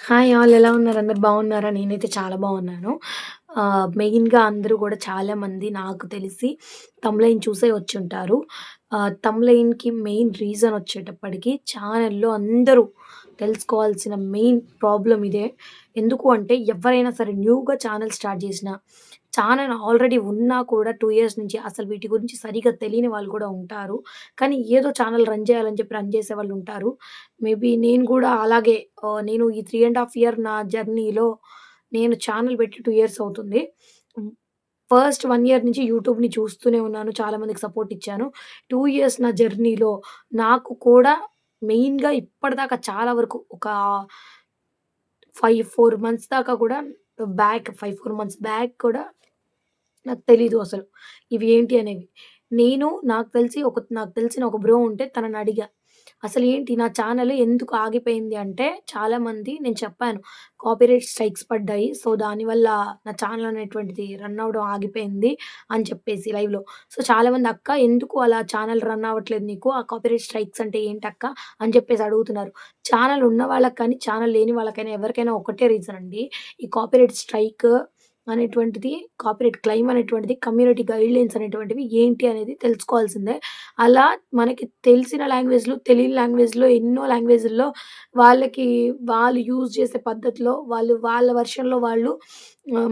Hi all ఎలా ఉన్నారు? అందరూ బాగున్నారా? నేనైతే చాలా బాగున్నాను. మెయిన్‌గా అందరూ గూడా చాలామంది నాకు తెలిసి థంబ్‌నెయిల్ చూసే వచ్చుంటారు. థంబ్‌నెయిల్‌కి మెయిన్ రీజన్ వచ్చేటప్పటికి ఛానెల్‌లో అందరూ తెలుసుకోవాల్సిన మెయిన్ ప్రాబ్లమ్ ఇదే. ఎందుకు అంటే ఎవరైనా సరే న్యూగా ఛానెల్ స్టార్ట్ చేసినా, ఛానెల్ ఆల్రెడీ ఉన్నా కూడా 2 ఇయర్స్ నుంచి అసలు వీటి గురించి సరిగ్గా తెలియని వాళ్ళు కూడా ఉంటారు. కానీ ఏదో ఛానెల్ రన్ చేయాలని చెప్పి రన్ చేసేవాళ్ళుంటారు. మేబీ నేను గూడా అలాగే నేను ఈ 3 ½ ఇయర్ నా జర్నీలో నేను ఛానెల్ పెట్టి 2 ఇయర్స్ అవుతుంది. హ్మ్. ఫస్ట్ 1 ఇయర్ నుంచి యూట్యూబ్‌ని చూస్తూనే ఉన్నాను. చాలా మందికి సపోర్ట్ ఇచ్చాను. 2 ఇయర్స్ నా జర్నీలో నాకు కూడా మెయిన్‌గా ఇప్పటిదాకా చాలా వరకు ఒక 5, 4 మంత్స్ దాకా కూడా 5, 4 మంత్స్ బ్యాక్ కూడా నాకు తెలీదు అసలు. ఇవి ఏంటి అనేవి. నాకు తెలిసిన ఒక బ్రో ఉంటే తననడిగా. అసలేంటి నా ఛానెల్ ఎందుకు ఆగిపోయింది అంటే, చాలామంది నేను చెప్పాను. కాపీరైట్ స్ట్రైక్స్ పడ్డాయి. సో, దానివల్ల నా ఛానెల్ అనేటువంటిది రన్ అవ్వడం ఆగిపోయింది అని చెప్పేసి లైవ్‌లో. సో, చాలామంది "అక్క ఎందుకు అలా ఛానెల్ రన్ అవ్వట్లేదు నీకు? ఆ కాపీరైట్ స్ట్రైక్స్ అంటే ఏంటక్క?" అని చెప్పేసి అడుగుతున్నారు. ఛానెల్ ఉన్న వాళ్ళకి కానీ, ఛానెల్ లేని వాళ్ళకైనా ఎవరికైనా ఒకటే రీజన్ అండి. ఈ కాపీరైట్ స్ట్రైక్ అనేటువంటిది కాపీరైట్ క్లెయిమ్ అనేటువంటిది కమ్యూనిటీ గైడ్‌లైన్స్ అనేటువంటివి ఏంటి అనేది తెలుసుకోవాల్సిందే. అలా మనకి తెలిసిన లాంగ్వేజ్‌లో, తెలియని లాంగ్వేజ్‌లో ఎన్నో లాంగ్వేజ్‌ల్లో వాళ్ళకి వాళ్ళు యూజ్ చేసే పద్ధతిలో వాళ్ళ వెర్షన్‌లో వాళ్ళు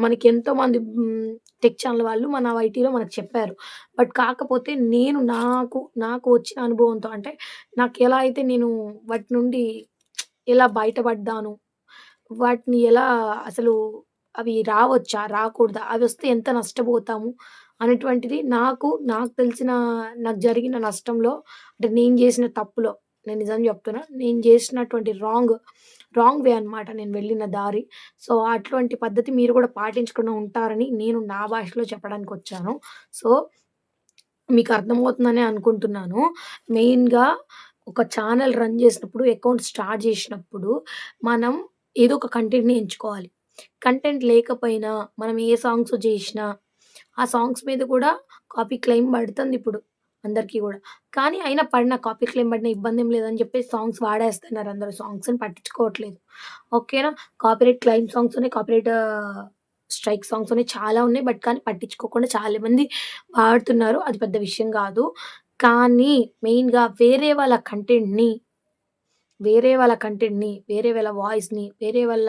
మనకి ఎంతోమంది టెక్ ఛానెల్ వాళ్ళు మన ఐటీలో మనకు చెప్పారు. బట్ కాకపోతే నాకు వచ్చిన అనుభవంతో అంటే నాకు ఎలా అయితే నేను వాటి నుండి ఎలా బయటపడ్డాను, వాటిని ఎలా అసలు అవి రావచ్చా? రాకూడదా? అవొస్తే ఎంత నష్టపోతాము? అనేటువంటిది నాకు తెలిసిన నాకు జరిగిన నష్టంలో అంటే నేను జేసిన తప్పులో నేను నిజం జెప్తున్నా. నేను జేసినటువంటి రాంగ్ వే అనమాట నేను వెళ్ళిన దారి. సో, అటువంటి పద్ధతి మీరు గూడా పాటించకుండా ఉంటారని నేను నా భాషలో చెప్పడానికొచ్చాను. సో, మీకు అర్థమవుతుందనే అనుకుంటున్నాను. మెయిన్‌గా ఒక ఛానెల్ రన్ జేసినప్పుడు, అకౌంట్ స్టార్ట్ జేసినప్పుడు మనం ఏదో ఒక కంటెంట్‌ని ఎంచుకోవాలి. కంటెంట్ లేకపోయినా మనం ఏ సాంగ్స్ జేసినా, ఆ సాంగ్స్ మీద కూడా కాపీ క్లెయిమ్ పడుతుందిప్పుడు అందరికీ గూడా. కానీ అయినా పడిన కాపీ క్లెయిమ్ పడిన ఇబ్బందేం లేదని జెప్పేసి సాంగ్స్ వాడేస్తున్నారు అందరూ. సాంగ్స్‌ని పట్టించుకోవట్లేదు. ఓకేనా. కాపీరైట్ క్లెయిమ్ సాంగ్స్ ఉన్నాయి. స్ట్రైక్ సాంగ్స్ ఉన్నాయి. చాలా ఉన్నాయి. బట్ కానీ పట్టించుకోకుండా చాలా మంది వాడుతున్నారు. అది పెద్ద విషయం గాదు. కానీ మెయిన్‌గా వేరే వాళ్ళ వాయిస్‌ని, వేరే వాళ్ళ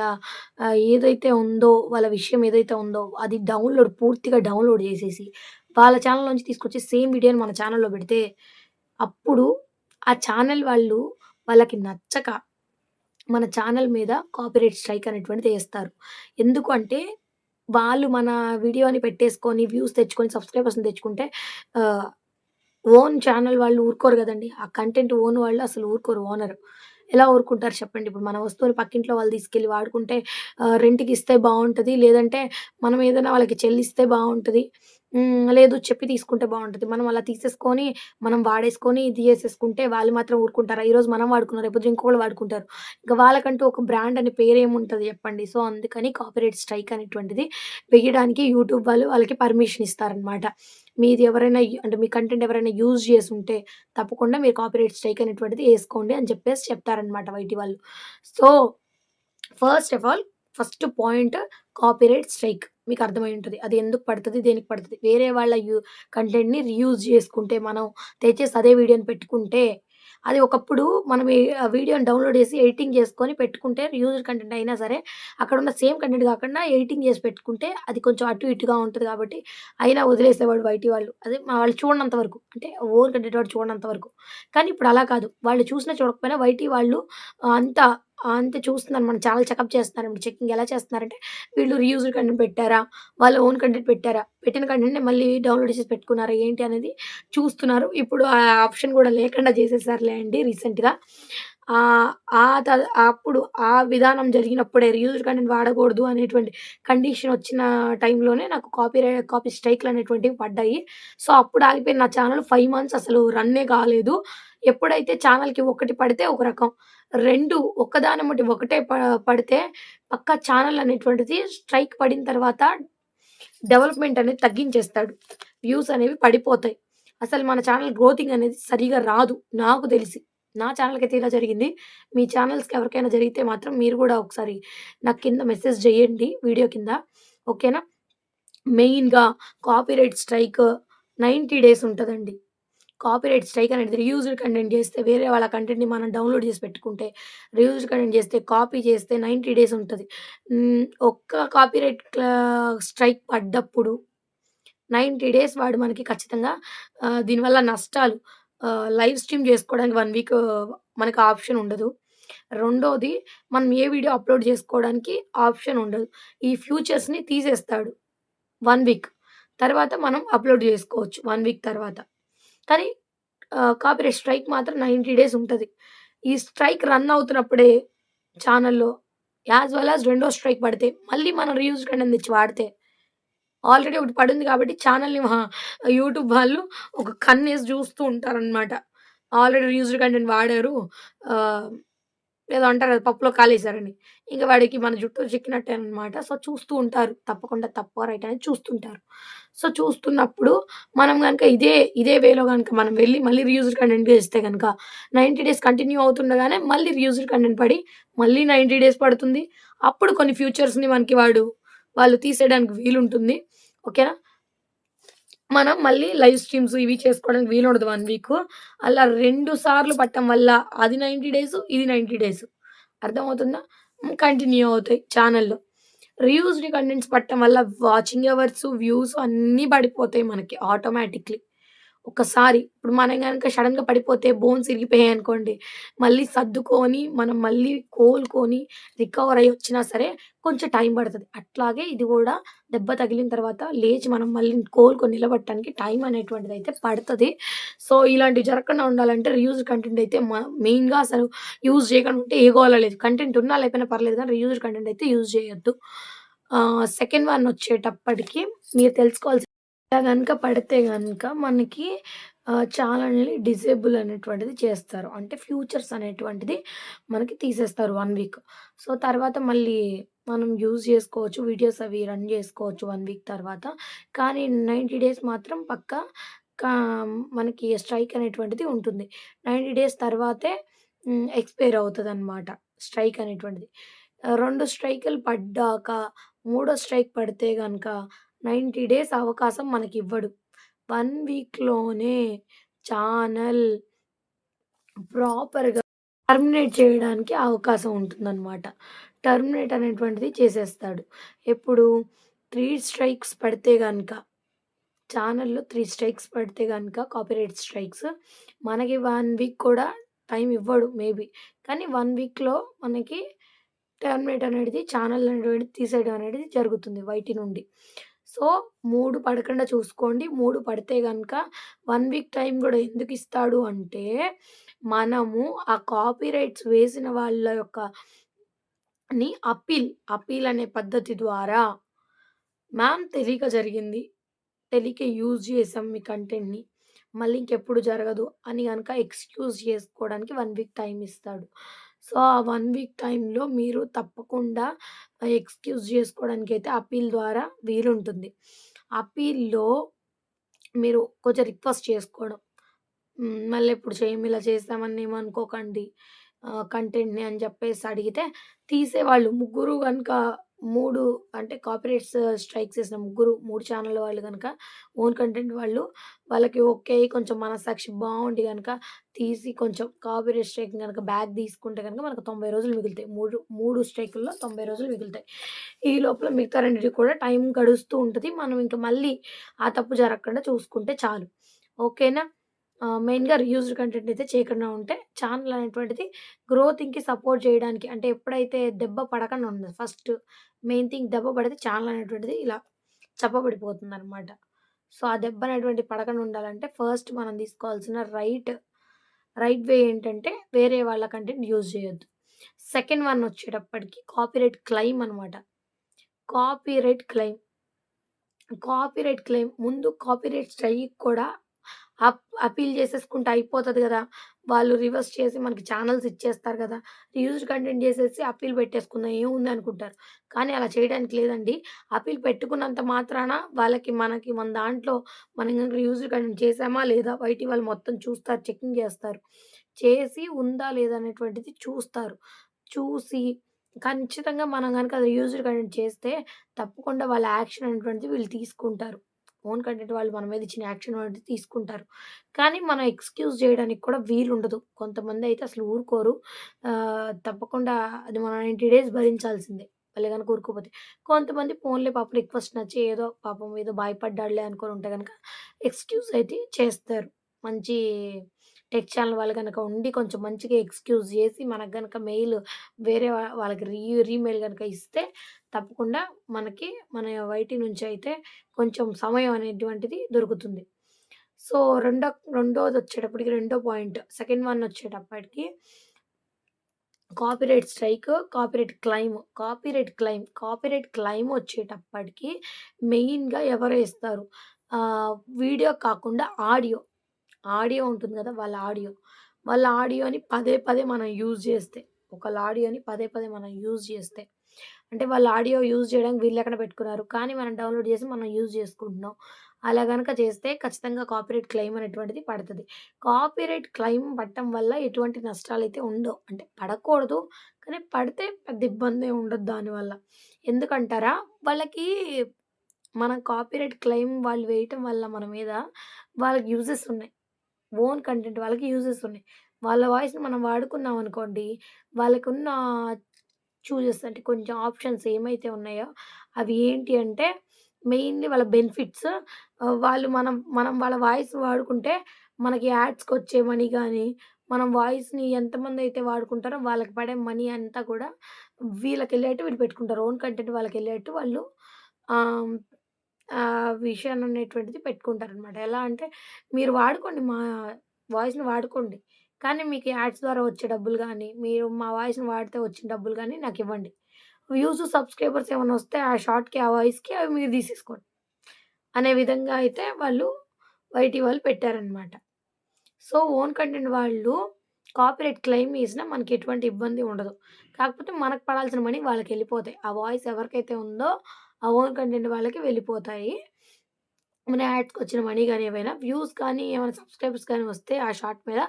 ఏదైతే ఉందో, వాళ్ళ విషయం ఏదైతే ఉందో, అది పూర్తిగా డౌన్‌లోడ్ జేసేసి, వాళ్ళ ఛానెల్ నుంచి తీసుకొచ్చి సేమ్ వీడియోని మన ఛానెల్‌లో బెడితే, అప్పుడు ఆ ఛానెల్ వాళ్ళు వాళ్ళకి నచ్చక మన ఛానెల్ మీద కాపీరైట్ స్ట్రైక్ అనేటువంటిది ఏస్తారు. ఎందుకు అంటే, వాళ్ళు మన వీడియోని పెట్టేసుకొని, వ్యూస్ తెచ్చుకొని, సబ్‌స్క్రైబర్స్‌ని తెచ్చుకుంటే ఆహ్ ఓన్ ఛానెల్ వాళ్ళు ఊరుకోరు గదండీ! ఆ కంటెంట్ ఓన్ వాళ్ళు అసలు ఊరుకోరు ఓనరు. ఎలా ఊరుకుంటారు చెప్పండి? ఇప్పుడు మన వస్తువుని పక్కింట్లో వాళ్ళు తీసుకెళ్ళి వాడుకుంటే రెంట్‌కిస్తే బావుంటది. లేదంటే మనం ఏదైనా వాళ్ళకి చెల్లిస్తే బావుంటది. లేదు చెప్పి తీసుకుంటే బావుంటది. మనం అలా తీసేసుకొని, మనం వాడేసుకొని, ఇది చేసేసుకుంటే వాళ్ళు మాత్రం ఊరుకుంటారా? ఈరోజు మనం వాడుకున్నాం. రేపొద్దున ఇంకోళ్ళు వాడుకుంటారు. ఇంక వాళ్ళకంటూ ఒక బ్రాండ్ అనే పేరేముంటది చెప్పండి? సో, అందుకని కాపీరైట్ స్ట్రైక్ అనేటువంటిది వేయడానికి యూట్యూబ్ వాళ్ళు వాళ్ళకి పర్మిషన్ ఇస్తారనమాట. మీది ఎవరైనా అంటే మీ కంటెంట్ ఎవరైనా యూజ్ చేసుంటే తప్పకుండా మీరు కాపీరైట్ స్ట్రైక్ అనేటువంటిది ఏసుకోండి అని చెప్పేసి చెప్తారనమాట వైటీ వాళ్ళు. So, first of all first point copyright strike. మీకు అర్థమై ఉంటది. అది ఎందుకు పడతది? దేనికి పడతది? వేరే వాళ్ళ కంటెంట్‌ని రీయూజ్ చేసుకుంటే మనం తెచ్చేసి అదే వీడియోని పెట్టుకుంటే అది ఒకప్పుడు మనం వీడియోని డౌన్‌లోడ్ చేసి ఎడిటింగ్ చేసుకొని పెట్టుకుంటే రీయూజ్డ్ కంటెంట్ అయినా సరే అక్కడున్న సేమ్ కంటెంట్ కాకుండా ఎడిటింగ్ చేసి పెట్టుకుంటే అది కొంచెం అటు ఇటుగా ఉంటది కాబట్టి అయినా వదిలేసేవాడు వైటీ వాళ్ళు. అదే వాళ్ళు చూడనంత వరకు. అంటే ఓన్ కంటెంట్ వాడు చూడనంత వరకు. కానీ ఇప్పుడు అలా కాదు. వాళ్ళు చూసినా చూడకపోయినా వైటీ వాళ్ళు అంతా అంతే చూస్తున్నారు. మన ఛానెల్ చెకప్ చేస్తున్నారు. ఇప్పుడు చెకింగ్ ఎలా చేస్తున్నారంటే వీళ్ళు రీయూజ్డ్ కంటెంట్ పెట్టారా? వాళ్ళ ఓన్ కంటెంట్ పెట్టారా? పెట్టిన కంటెంట్‌ని మళ్ళీ డౌన్‌లోడ్ చేసి పెట్టుకున్నారా? ఏంటి అనేది చూస్తున్నారు. ఇప్పుడు ఆ ఆప్షన్ గూడా లేకుండా చేసేసారులే అండి రీసెంట్‌గా. ఆహ్, ఆ త అప్పుడు ఆ విధానం జరిగినప్పుడే రీయూజ్డ్ కంటెంట్ వాడకూడదు అనేటువంటి కండిషన్ వచ్చిన టైంలోనే నాకు కాపీ స్ట్రైక్‌లనేటువంటివి పడ్డాయి. సో, అప్పుడు ఆగిపోయిన నా ఛానెల్ 5 మంత్స్ అసలు రన్నే కాలేదు. ఎప్పుడైతే ఛానెల్‌కి ఒకటి పడితే ఒక రకం, 2 ఒక్కదానెమ్మటి ఒకటే పడితే పక్కా ఛానెల్ అనేటువంటిది స్ట్రైక్ పడిన తర్వాత డెవలప్‌మెంట్ అనేది తగ్గించేస్తాడు. వ్యూస్ అనేవి పడిపోతాయి. అసలు మన ఛానెల్ గ్రోతింగ్ అనేది సరిగ్గా రాదు నాకు తెలిసి. నా ఛానల్‌కైతే ఇలా జరిగింది. మీ ఛానల్స్‌కి ఎవరికైనా జరిగితే మాత్రం మీరు గూడా ఒకసారి నాకు కింద మెసేజ్ జేయండి వీడియో కింద. ఓకేనా? మెయిన్‌గా కాపీరైట్ స్ట్రైక్ 90 డేస్ ఉంటదండి. కాపీరైట్ స్ట్రైక్ అనేది రీయూజ్డ్ కంటెంట్ చేస్తే వేరే వాళ్ళ కంటెంట్‌ని మనం డౌన్‌లోడ్ చేసి పెట్టుకుంటే, రీయూజ్డ్ కంటెంట్ చేస్తే, కాపీ చేస్తే 90 డేస్ ఉంటది. ఒక్క కాపీరైట్ స్ట్రైక్ పడ్డప్పుడు 90 డేస్ వాడు మనకి ఖచ్చితంగా దీనివల్ల నష్టాలు లైవ్ స్ట్రీమ్ చేసుకోవడానికి 1 వీక్ మనకు ఆప్షన్ ఉండదు. రెండోది మనం ఏ వీడియో అప్‌లోడ్ చేసుకోవడానికి ఆప్షన్ ఉండదు. ఈ ఫ్యూచర్స్‌ని తీసేస్తాడు 1 వీక్. తర్వాత మనం అప్‌లోడ్ చేసుకోవచ్చు 1 వీక్ తర్వాత. కానీ కాపీరైట్ స్ట్రైక్ మాత్రం 90 డేస్ ఉంటది. ఈ స్ట్రైక్ రన్ అవుతున్నప్పుడే ఛానెల్‌లో యాస్ వెల్ యాస్ రెండో స్ట్రైక్ పడితే మళ్ళీ మనం రీయూజ్డ్ కంటెంట్ తెచ్చి వాడితే ఆల్రెడీ ఒకటి పడుంది కాబట్టి ఛానెల్‌ని యూట్యూబ్ వాళ్ళు ఒక కన్నేసి జూస్తూ ఉంటారనమాట. ఆల్రెడీ రీయూజ్డ్ కంటెంట్ వాడారు. ఆహ్, ఏదో అంటారు కదా! పప్పులో కాలేసారని. ఇంక వాడికి మన జుట్టు చిక్కినట్టే అనమాట. సో, చూస్తూ ఉంటారు. తప్పకుండా తప్పా, రైటా అనేది చూస్తుంటారు. సో, చూస్తున్నప్పుడు మనం గనుక ఇదే వేలో గనుక మనం వెళ్లి మళ్ళీ రీయూజ్డ్ కంటెంట్ చేస్తే గనుక 90 డేస్ కంటిన్యూ అవుతుండగానే మళ్ళీ రీయూజ్డ్ కంటెంట్ పడి మళ్ళీ 90 డేస్ పడుతుంది. అప్పుడు కొన్ని ఫ్యూచర్స్‌ని మనకి వాళ్ళు తీసేయడానికి వీలుంటుంది. ఓకేనా? మనం మళ్ళీ లైవ్ స్ట్రీమ్స్ ఇవి చేసుకోవడానికి వీలుండదు 1 వీకు. అలా 2 సార్లు పట్టం వల్ల అది 90 డేసు, ఇది 90 డేసు. అర్థమవుతుందా? కంటిన్యూ అవుతాయి ఛానెల్‌లో. రీయూజ్డ్ కంటెంట్స్ పడటం వల్ల వాచింగ్ అవర్స్, వ్యూస్ అన్నీ పడిపోతాయి మనకి ఆటోమేటిక్‌లీ. ఒక్కసారి ఇప్పుడు మనం గనక సడెన్‌గా పడిపోతే బోన్స్ ఇరిగిపోయాయనుకోండి, మళ్ళీ సర్దుకొని, మనం మళ్ళీ కోలుకొని, రికవర్ అయ్యి వచ్చినా సరే కొంచెం టైం పడతది. అట్లాగే ఇది గూడా దెబ్బ తగిలిన తర్వాత లేచి మనం మళ్ళీ కోలుకొని నిలబడటానికి టైం అనేటువంటిదయితే పడతది. సో, ఇలాంటివి జరగకుండా ఉండాలంటే రీయూజ్డ్ కంటెంట్ అయితే మెయిన్‌గా అసలు యూజ్ చేయకుండా ఉంటే ఏ గోల లేదు. కంటెంట్ ఉన్నా లేకపోయినా పర్లేదు కానీ రీయూజ్డ్ కంటెంట్ అయితే యూజ్ చేయొద్దు. సెకండ్ వన్ వచ్చేటప్పటికి మీరు తెలుసుకోవాల్సింది ఇలా గనక పడితే గనక మనకి ఛానల్‌ని డిజేబుల్ అనేటువంటిది చేస్తారు. అంటే ఫ్యూచర్స్ అనేటువంటిది మనకి తీసేస్తారు 1 వీక్. సో, తర్వాత మళ్ళీ మనం యూజ్ చేసుకోవచ్చు. వీడియోస్ అవి రన్ చేసుకోవచ్చు 1 వీక్ తర్వాత. కానీ 90 డేస్ మాత్రం పక్కా కా మనకి స్ట్రైక్ అనేటువంటిది ఉంటుంది. 90 డేస్ తర్వాతే ఎక్స్‌పైర్ అవుతదనమాట స్ట్రైక్ అనేటువంటిది. 2 స్ట్రైకులు పడ్డాక మూడో స్ట్రైక్ పడితే గనక 90 డేస్ అవకాశం మనకివ్వడు. 1 వీక్‌లోనే ఛానల్ ప్రాపర్‌గా టర్మినేట్ చేయడానికి అవకాశం ఉంటుందనమాట. టర్మినేట్ అనేటువంటిది చేసేస్తాడు. ఎప్పుడు 3 స్ట్రైక్స్ పడితే గనక ఛానెల్‌లో 3 స్ట్రైక్స్ పడితే గనక కాపీరైట్ స్ట్రైక్స్ మనకి 1 వీక్ కూడా టైమ్ ఇవ్వడు మేబీ. కానీ 1 వీక్‌లో మనకి టర్మినేట్ అనేది ఛానెల్ అనేటువంటిది తీసేయడం అనేది జరుగుతుంది వైటీ నుండి. సో, 3 పడకుండా చూసుకోండి. 3 పడితే గనక 1 వీక్ టైమ్ గూడా ఎందుకిస్తాడు అంటే, మనము ఆ కాపీరైట్స్ వేసిన వాళ్ళ యొక్క అప్పీల్ అనే పద్ధతి ద్వారా తెలియక జరిగింది. తెలియక యూజ్ చేసాం మీ కంటెంట్‌ని. మళ్ళీ ఇంకెప్పుడు జరగదు అని గనక ఎక్స్‌క్యూజ్ చేసుకోవడానికి 1 వీక్ టైమ్ ఇస్తాడు. సో, ఆ 1 వీక్ టైమ్‌లో మీరు తప్పకుండా ఎక్స్‌క్యూజ్ చేసుకోవడానికైతే అప్పీల్ ద్వారా వీలుంటుంది. అప్పీల్‌లో మీరు కొంచెం రిక్వెస్ట్ చేసుకోవడం. మళ్ళెప్పుడు చేయము ఇలా చేసామని ఏమనుకోకండి. కంటెంట్‌ని అని చెప్పేసి అడిగితే తీసేవాళ్ళు. ముగ్గురు గనుక 3 అంటే కాపీరైట్స్ స్ట్రైక్స్ చేసిన ముగ్గురు 3 ఛానెల్ వాళ్ళు గనక ఓన్ కంటెంట్ వాళ్ళకి ఓకే. కొంచెం మనస్సాక్షి బావుండి గనక తీసి కొంచెం కాపీరైట్ స్ట్రైక్ గనక బ్యాక్ తీసుకుంటే గనక మనకు 90 రోజులు మిగులుతాయి. 3 స్ట్రైకుల్లో 90 రోజులు మిగులుతాయి. ఈ లోపల మిగతా రెండిటికి కూడా టైం గడుస్తూ ఉంటది. మనం ఇంక మళ్ళీ ఆ తప్పు జరగకుండా చూసుకుంటే చాలు. ఓకేనా? మెయిన్‌గా రీయూజ్డ్ కంటెంట్ అయితే చేయకుండా ఉంటే ఛానెల్ అనేటువంటిది గ్రోతింగ్‌కి సపోర్ట్ చేయడానికి అంటే ఎప్పుడైతే దెబ్బ పడకుండా ఉండదు ఫస్ట్ మెయిన్ థింగ్ దెబ్బ పడితే ఛానెల్ అనేటువంటిది ఇలా చప్పబడిపోతుందనమాట. సో, ఆ దెబ్బ అనేటువంటిది పడకుండా ఉండాలంటే ఫస్ట్ మనం తీసుకోవాల్సిన రైట్ వే ఏంటంటే వేరే వాళ్ళ కంటెంట్ యూజ్ చేయొద్దు. సెకండ్ వన్ వచ్చేటప్పటికి కాపీరైట్ క్లెయిమ్ అనమాట. Copyright claim. కాపీరైట్ క్లెయిమ్ ముందు కాపీరైట్ స్ట్రైక్ కూడా అప్పీల్ చేసేసుకుంటే అయిపోతది గదా! వాళ్ళు రివర్స్ చేసి మనకి ఛానెల్స్ ఇచ్చేస్తారు గదా! రీయూజ్డ్ కంటెంట్ చేసేసి అప్పీల్ పెట్టేసుకుందాం ఏముంది అనుకుంటారు. కానీ అలా చేయడానికి లేదండి. అప్పీల్ పెట్టుకున్నంత మాత్రాన మన దాంట్లో మనం గనుక రీయూజ్డ్ కంటెంట్ చేశామా లేదా వైటీ వాళ్ళు మొత్తం చూస్తారు, చెకింగ్ జేస్తారు. చేసి ఉందా లేదా అనేటువంటిది చూస్తారు. చూసి ఖచ్చితంగా మనం గనక అది యూజ్డ్ కంటెంట్ చేస్తే తప్పకుండా వాళ్ళ యాక్షన్ అనేటువంటిది వీళ్ళు తీసుకుంటారు. ఓన్ కంటెంట్ వాళ్ళు మన మీద ఇచ్చిన యాక్షన్ అనేది తీసుకుంటారు. కానీ మనం ఎక్స్‌క్యూజ్ జేయడానికి కూడా వీలుండదు. కొంతమందయితే అసలు ఊరుకోరు. తప్పకుండా అది మనం 90 డేస్ భరించాల్సిందే. వాళ్ళు గనుక ఊరుకోపోతే. కొంతమంది పోన్లే పాపం రిక్వెస్ట్ నచ్చి ఏదో పాపం ఏదో భయపడ్డాడులే అనుకోని ఉంటే గనక ఎక్స్‌క్యూజ్ అయితే చేస్తారు. మంచి టెక్ ఛానెల్ వాళ్ళు గనక ఉండి కొంచెం మంచిగా ఎక్స్‌క్యూజ్ జేసి మనకు గనక మెయిల్ వేరే వాళ్ళకి రీమెయిల్ గనక ఇస్తే తప్పకుండా మనకి మన వైటీ నుంచయితే కొంచెం సమయం అనేటువంటిది దొరుకుతుంది. సో, రెండోదొచ్చేటప్పటికి రెండో పాయింట్ సెకండ్ వన్ వచ్చేటప్పటికి కాపీరైట్ స్ట్రైక్, కాపీరైట్ క్లెయిమ్ వచ్చేటప్పటికి మెయిన్‌గా ఎవరేస్తారు? ఆహ్, వీడియో కాకుండా ఆడియో. ఆడియో ఉంటుంది గదా! వాళ్ళ ఆడియోని పదే పదే మనం యూజ్ జేస్తే, ఒకళ్ళ ఆడియోని పదే పదే మనం యూజ్ జేస్తే, అంటే వాళ్ళ ఆడియో యూజ్ జేయడానికి వీళ్ళెక్కడ పెట్టుకున్నారు. కానీ మనం డౌన్‌లోడ్ జేసి మనం యూజ్ జేసుకుంటున్నాం. అలా గనక చేస్తే ఖచ్చితంగా కాపీరైట్ క్లెయిమ్ అనేటువంటిది పడతది. కాపీరైట్ క్లెయిమ్ పడటం వల్ల ఎటువంటి నష్టాలైతే ఉండవు. అంటే పడకూడదు. కానీ పడితే పెద్ద ఇబ్బందేం ఉండదు దానివల్ల. ఎందుకంటారా? వాళ్ళకి మనం కాపీరైట్ క్లెయిమ్ వాళ్ళు వేయటం వల్ల మన మీద వాళ్ళకి యూజెస్ ఉన్నాయి. ఓన్ కంటెంట్ వాళ్ళకి యూజెస్ ఉన్నాయి. వాళ్ళ వాయిస్‌ని మనం వాడుకున్నామనుకోండి, వాళ్ళకున్న అంటే కొంచెం ఆప్షన్స్ ఏమైతే ఉన్నాయో, అవి ఏంటి అంటే మెయిన్‌లీ వాళ్ళ బెనిఫిట్స్. వాళ్ళు మనం వాళ్ళ వాయిస్ వాడుకుంటే మనకి యాడ్స్‌కొచ్చే మనీ గాని, మనం వాయిస్‌ని ఎంతమందైతే వాడుకుంటారో వాళ్ళకి పడే మనీ అంతా కూడా వీళ్ళకెళ్ళేట్టు వీళ్ళు పెట్టుకుంటారు. ఓన్ కంటెంట్ వాళ్ళకెళ్ళేట్టు వాళ్ళు ఆహ్, విషయాన్ననేటువంటిది పెట్టుకుంటారనమాట. ఎలా అంటే మీరు వాడుకోండి వాయిస్‌ని వాడుకోండి. కానీ మీకు యాడ్స్ ద్వారా వచ్చే డబ్బులు గానీ, మీరు మా వాయిస్‌ని వాడితే వచ్చిన డబ్బులు గానీ నాకివ్వండి. వ్యూస్, సబ్‌స్క్రైబర్స్ ఏమన్నా వస్తే ఆ షార్ట్‌కి, ఆ వాయిస్‌కి అవి మీరు తీసేసుకోండి. అనే విధంగా అయితే వాళ్ళు వైటీ వాళ్ళు పెట్టారనమాట. సో, ఓన్ కంటెంట్ వాళ్ళు కాపీరైట్ క్లెయిమ్ చేసినా మనకి ఎటువంటి ఇబ్బంది ఉండదు. కాకపోతే మనకు పడాల్సిన మనీ వాళ్ళకెళ్ళిపోతాయి. ఆ వాయిస్ ఎవరికైతే ఉందో ఆ ఓన్ కంటెంట్ వాళ్ళకి వెళ్ళిపోతాయి. మన యాడ్స్‌కొచ్చిన మనీ గాని ఏవైనా వ్యూస్ కానీ, ఏమైనా సబ్‌స్క్రైబర్స్ కానీ వస్తే ఆ షార్ట్ మీద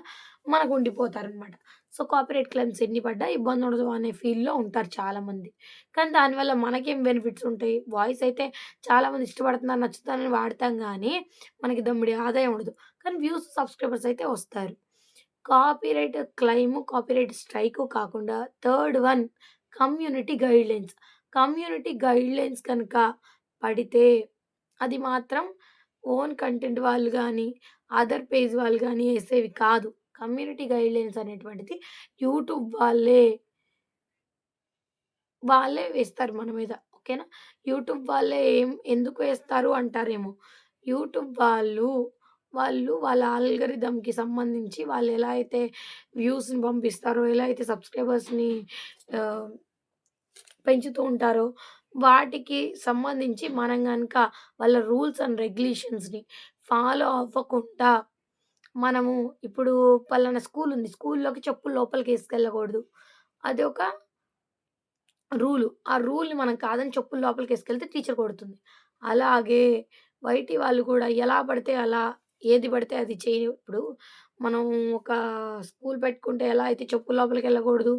మనకుండిపోతారనమాట. సో, కాపీరైట్ క్లెయిమ్స్ ఎన్ని పడ్డా ఇబ్బందుండదు అనే ఫీల్‌లో ఉంటారు చాలామంది. కానీ దానివల్ల మనకేం బెనిఫిట్స్ ఉంటాయి? వాయిస్ అయితే చాలామంది ఇష్టపడుతున్నారు, నచ్చుతుందని వాడతాం గానీ, మనకి దమ్మిడి ఆదాయం ఉండదు. కానీ వ్యూస్, సబ్‌స్క్రైబర్స్ అయితే వస్తారు. కాపీరైట్ క్లెయిము, కాపీరైట్ స్ట్రైకు కాకుండా third one community guidelines. Community guidelines కనుక పడితే అది మాత్రం ఓన్ కంటెంట్ వాళ్ళు గానీ, అదర్ పేజ్ వాళ్ళు గానీ ఏసేవి కాదు. కమ్యూనిటీ గైడ్‌లైన్స్ అనేటువంటిది యూట్యూబ్ వాళ్ళే వేస్తారు మన మీద. ఓకేనా? యూట్యూబ్ వాళ్ళే ఎందుకు వేస్తారు అంటారేమో! యూట్యూబ్ వాళ్ళు వాళ్ళ ఆల్గోరిథంకి సంబంధించి వాళ్ళెలా అయితే వ్యూస్‌ని పంపిస్తారో, ఎలా అయితే సబ్‌స్క్రైబర్స్‌ని ఆహ్, పెంచుతూ ఉంటారో, వాటికి సంబంధించి మనం గనక వాళ్ళ రూల్స్ అండ్ రెగ్యులేషన్స్‌ని ఫాలో అవ్వకుండా మనము ఇప్పుడు పలానా స్కూలుంది. స్కూల్లోకి చెప్పులు లోపలికేసుకెళ్ళకూడదు. అదొక ఆ రూల్‌ని మనం కాదని చెప్పులు లోపలికేసుకెళ్తే టీచర్ కొడుతుంది. అలాగే వైటీ వాళ్ళు కూడా ఎలా పడితే అలా, ఏది పడితే అది ఇప్పుడు మనం ఒక స్కూల్ పెట్టుకుంటే ఎలా అయితే చెప్పులు లోపలికెళ్ళకూడదు,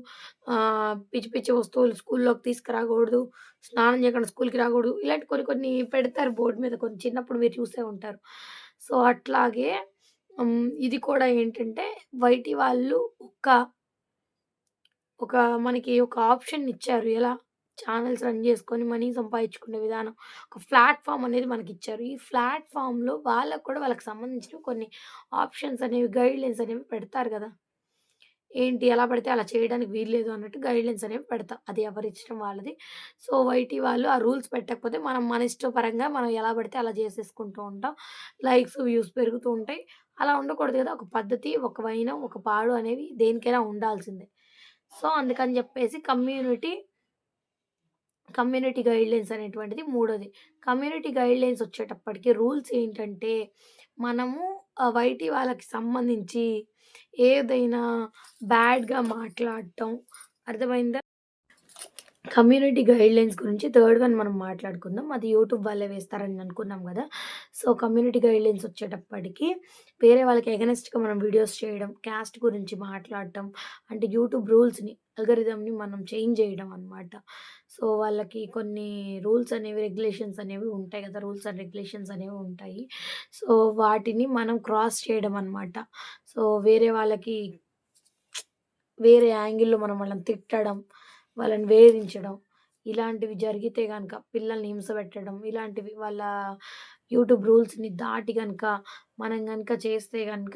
పిచ్చి పిచ్చి వస్తువులు స్కూల్లోకి తీసుకురాకూడదు, స్నానం చేయకుండా స్కూల్‌కి రాకూడదు. ఇలాంటి కొన్ని కొన్ని పెడతారు బోర్డ్ మీద కొన్ని చిన్నప్పుడు మీరు చూసే ఉంటారు. సో, అట్లాగే ఇది కూడా ఏంటంటే వైటీ వాళ్ళు ఒక ఒక మనకి ఒక ఆప్షన్ ఇచ్చారు. ఎలా? ఛానెల్స్ రన్ చేసుకొని మనీ సంపాదించుకునే విధానం. ఒక ప్లాట్‌ఫార్మ్ అనేది మనకిచ్చారు. ఈ ప్లాట్‌ఫార్మ్‌లో వాళ్ళకి కూడా వాళ్ళకి సంబంధించినవి కొన్ని ఆప్షన్స్ అనేవి, గైడ్‌లైన్స్ అనేవి పెడతారు గదా! ఏంటి ఎలా పడితే అలా చేయడానికి వీల్లేదు అన్నట్టు గైడ్‌లైన్స్ అనేవి పెడతాం. అది ఎవరిష్టం వాళ్ళది. సో, వైటీ వాళ్ళు ఆ రూల్స్ పెట్టకపోతే మనం మన ఇష్టపరంగా మనం ఎలా పడితే అలా చేసేసుకుంటూ ఉంటాం. లైక్స్, వ్యూస్ పెరుగుతూ ఉంటాయి. అలా ఉండకూడదు గదా! ఒక పద్ధతి, ఒక వైనం, ఒక పాడు అనేవి దేనికైనా ఉండాల్సిందే. సో, అందుకని జెప్పేసి కమ్యూనిటీ గైడ్‌లైన్స్ అనేటువంటిది మూడోది. కమ్యూనిటీ గైడ్‌లైన్స్ వచ్చేటప్పటికి రూల్స్ ఏంటంటే, మనము వైటీ వాళ్ళకి సంబంధించి ఏదైనా బ్యాడ్‌గా మాట్లాడటం అర్థమైందా? కమ్యూనిటీ గైడ్‌లైన్స్ గురించి థర్డ్ వన్ మనం మాట్లాడుకుందాం. అది యూట్యూబ్ వాళ్ళే వేస్తారని అనుకున్నాం గదా! సో, కమ్యూనిటీ గైడ్‌లైన్స్ వచ్చేటప్పటికి వేరే వాళ్ళకి ఎగనెస్ట్‌గా మనం వీడియోస్ చేయడం, క్యాస్ట్ గురించి మాట్లాడటం, అంటే యూట్యూబ్ రూల్స్‌ని, అల్గారిథమ్‌ని మనం చేంజ్ చేయడం అన్నమాట. సో, వాళ్ళకి కొన్ని రూల్స్ అనేవి, రెగ్యులేషన్స్ అనేవి ఉంటాయి గదా! రూల్స్ అండ్ రెగ్యులేషన్స్ అనేవి ఉంటాయి. సో, వాటిని మనం క్రాస్ చేయడం అన్నమాట. సో, వేరే వాళ్ళకి వేరే యాంగిల్‌లో మనం వాళ్ళని తిట్టడం, వాళ్ళని వేధించడం, ఇలాంటివి జరిగితే గనక పిల్లల్ని హింసపెట్టడం, ఇలాంటివి వాళ్ళ యూట్యూబ్ రూల్స్‌ని దాటి గనక మనం గనక చేస్తే గనక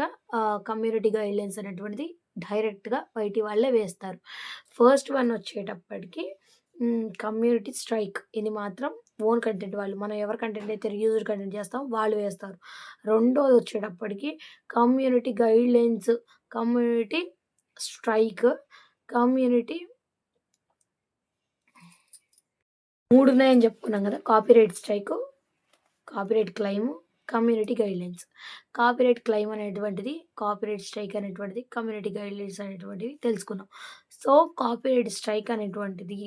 కమ్యూనిటీ గైడ్‌లైన్స్ అనేటువంటిది డైరెక్ట్‌గా బయటి వాళ్ళే వేస్తారు. ఫస్ట్ వన్ వచ్చేటప్పటికి కమ్యూనిటీ స్ట్రైక్. ఇది మాత్రం ఓన్ కంటెంట్ వాళ్ళు. మనం ఎవరి కంటెంట్ అయితే రీయూజ్డ్ కంటెంట్ చేస్తామో వాళ్ళు వేస్తారు. రెండోదొచ్చేటప్పటికి community guidelines, community strike, community 3 ఉన్నాయని చెప్పుకున్నాం గదా! Copyright strike, copyright claim, community guidelines. Copyright claim అనేటువంటిది, కాపీరైట్ స్ట్రైక్ అనేటువంటిది, కమ్యూనిటీ గైడ్‌లైన్స్ అనేటువంటివి తెలుసుకున్నాం. సో, కాపీరైట్ స్ట్రైక్ అనేటువంటిది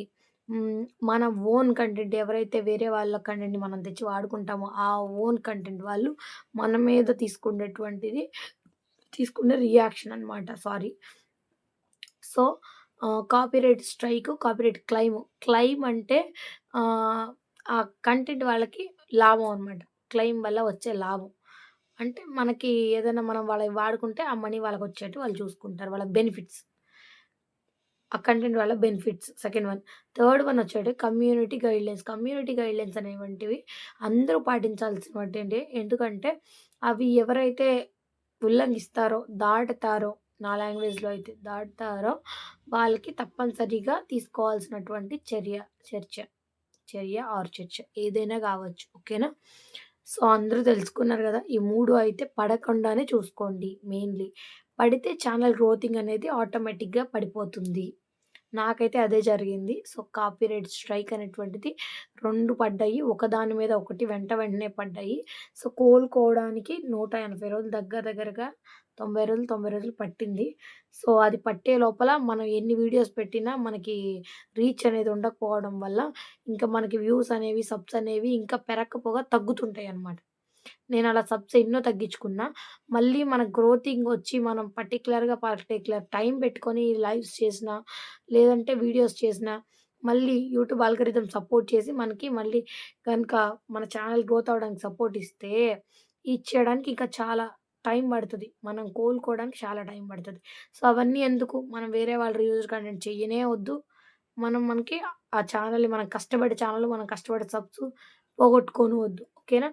మన ఓన్ కంటెంట్ ఎవరైతే వేరే వాళ్ళ కంటెంట్‌ని మనం తెచ్చి వాడుకుంటామో, ఆ ఓన్ కంటెంట్ వాళ్ళు మన మీద తీసుకునే రియాక్షన్ అన్నమాట. Sorry. So, copyright strike, copyright claim. Claim అంటే ఆహ్, ఆ కంటెంట్ వాళ్ళకి లాభం అన్నమాట. క్లెయిమ్ వల్ల వచ్చే లాభం. అంటే మనకి ఏదైనా మనం వాళ్ళవి వాడుకుంటే ఆ మనీ వాళ్ళకొచ్చేట్టు వాళ్ళు చూసుకుంటారు. వాళ్ళ బెనిఫిట్స్. ఆ కంటెంట్ వల్ల benefits second one. Third one వచ్చేటి కమ్యూనిటీ గైడ్‌లైన్స్. కమ్యూనిటీ గైడ్‌లైన్స్ అనేవంటివి అందరూ పాటించాల్సినవంటండి. ఎందుకంటే అవి ఎవరైతే ఉల్లంఘిస్తారో, దాటుతారో, నా లాంగ్వేజ్‌లో అయితే దాటుతారో వాళ్ళకి తప్పనిసరిగా తీసుకోవాల్సినటువంటి చర్చ. చర్య ఆర్ చర్చ ఏదైనా గావచ్చు. ఓకేనా? సో, అందరూ తెలుసుకున్నారు గదా! ఈ 3 అయితే పడకుండానే చూసుకోండి మెయిన్‌లీ. పడితే ఛానల్ గ్రోతింగ్ అనేది ఆటోమేటిక్‌గా పడిపోతుంది. నాకైతే అదే జరిగింది. సో, కాపీరైట్ స్ట్రైక్ అనేటువంటిది 2 పడ్డాయి. ఒకదాని మీద ఒకటి వెంటనే పడ్డాయి. సో, కోలుకోవడానికి 180 రోజులు దగ్గర దగ్గరగా 90 రోజులు పట్టింది. సో, అది పట్టే లోపల మనం ఎన్ని వీడియోస్ పెట్టినా మనకి రీచ్ అనేది ఉండకపోవడం వల్ల ఇంకా మనకి వ్యూస్ అనేవి, సబ్స్ అనేవి ఇంకా పెరక్కపోగా తగ్గుతుంటాయన్నమాట. నేనలా సబ్స్ ఎన్నో తగ్గించుకున్నా. మళ్ళీ మన గ్రోతింగొచ్చి మనం పర్టిక్యులర్ టైం పెట్టుకొని లైవ్స్ చేసినా, లేదంటే వీడియోస్ చేసినా, మళ్ళీ యూట్యూబ్ ఆల్గోరిథం సపోర్ట్ చేసి మనకి మళ్ళీ గనక మన ఛానెల్ గ్రోత్ అవ్వడానికి సపోర్ట్ ఇస్తే, ఇచ్చేయడానికి ఇంకా చాలా టైం పడతది. మనం కోలుకోవడానికి చాలా టైం పడతది. సో, అవన్నీ ఎందుకు? మనం వేరే వాళ్ళ రివ్యూస్ కంటెంట్ చెయ్యనే వద్దు. మనకి ఆ ఛానెల్‌ని మనం కష్టపడే ఛానెల్, మనం కష్టపడే సబ్స్ పోగొట్టుకోను వద్దు. ఓకేనా?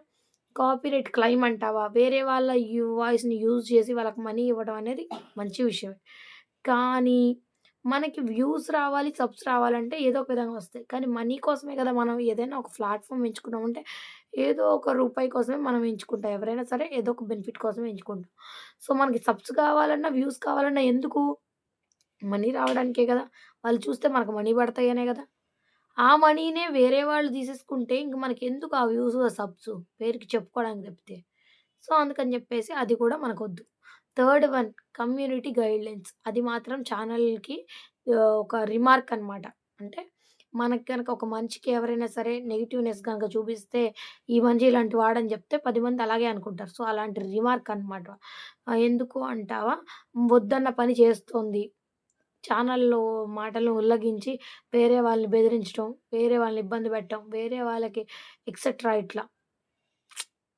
కాపీరైట్ క్లెయిమ్ అంటావా? వేరే వాళ్ళ వాయిస్‌ని యూజ్ చేసి వాళ్ళకి మనీ ఇవ్వడం అనేది మంచి విషయమే. కానీ మనకి వ్యూస్ రావాలి, సబ్స్ రావాలంటే ఏదో ఒక విధంగా వస్తాయి. కానీ మనీ కోసమే కదా మనం ఏదైనా ఒక ప్లాట్‌ఫార్మ్ ఎంచుకున్నామంటే ఏదో ఒక రూపాయి కోసమే మనం ఎంచుకుంటాం. ఎవరైనా సరే ఏదో ఒక బెనిఫిట్ కోసమే ఎంచుకుంటాం. సో, మనకి సబ్స్ కావాలన్నా, వ్యూస్ కావాలన్నా ఎందుకు? మనీ రావడానికే గదా! వాళ్ళు చూస్తే మనకు మనీ పడతాయనే గదా! ఆ మనీనే వేరే వాళ్ళు తీసేసుకుంటే ఇంక మనకెందుకు ఆ వ్యూస్, ఆ సబ్సు పేరుకి చెప్పుకోవడానికి తప్పితే. సో, అందుకని జెప్పేసి అది కూడా మనకొద్దు. Third one community guidelines. అది మాత్రం ఛానల్‌కి ఒక రిమార్క్ అనమాట. అంటే మనకి గనక ఒక మనిషికి ఎవరైనా సరే నెగెటివ్‌నెస్ గనక చూపిస్తే, ఈ మనిషి ఇలాంటి వాడని జెప్తే 10 మంది అలాగే అనుకుంటారు. సో, అలాంటి రిమార్క్ అనమాట. ఎందుకు అంటావా? వద్దన్న పని చేస్తోంది. ఛానల్‌లో మాటలను ఉల్లఘించి వేరే వాళ్ళని బెదిరించడం, వేరే వాళ్ళని ఇబ్బంది పెట్టడం, వేరే వాళ్ళకి ఎక్సెట్రా ఇట్లా.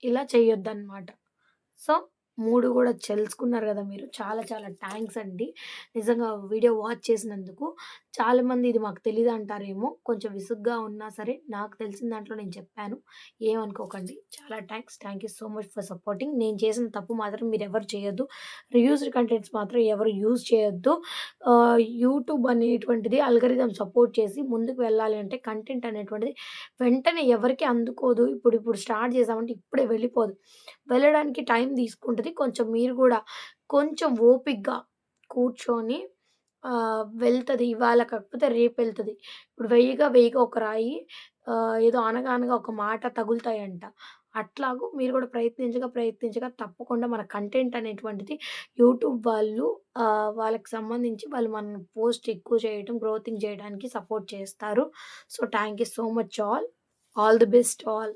ఇలా చేయొద్దనమాట. సో, 3 గూడా తెలుసుకున్నారు గదా మీరు. చాలా చాలా థాంక్స్ అండి. నిజంగా వీడియో వాచ్ చేసినందుకు. చాలామంది ఇది మాకు తెలీదంటారేమో. కొంచెం విసుగ్గా ఉన్నా సరే నాకు తెలిసిన దాంట్లో నేను చెప్పాను. ఏమనుకోకండి. చాలా thanks. Thank you so much for supporting. నేను చేసిన తప్పు మాత్రం మీరెవరు చేయొద్దు. రియూజ్డ్ కంటెంట్స్ మాత్రం ఎవరు యూజ్ చేయొద్దు. యూట్యూబ్ అనేటువంటిది అల్గారిథం సపోర్ట్ చేసి ముందుకు వెళ్ళాలి అంటే కంటెంట్ అనేటువంటిది వెంటనే ఎవరికీ అందుకోదు. ఇప్పుడు స్టార్ట్ చేసామంటే ఇప్పుడే వెళ్ళిపోదు. వెళ్ళడానికి టైం తీసుకుంటది. కొంచెం మీరు గూడా కొంచెం ఓపికగా కూర్చొని వెళ్తది. ఇవాళ కాకపోతే రేపెళ్తది. ఇప్పుడు 1000గా ఒక రాయి ఏదో అనగా అనగా ఒక మాట తగులుతాయంట. అట్లాగూ మీరు గూడా ప్రయత్నించగా తప్పకుండా మన కంటెంట్ అనేటువంటిది యూట్యూబ్ వాళ్ళు వాళ్ళకి సంబంధించి వాళ్ళు మనల్ని పోస్ట్ ఎక్కువ చేయటం, గ్రోతింగ్ జేయడానికి సపోర్ట్ చేస్తారు. So, thank you so much all. All the best all.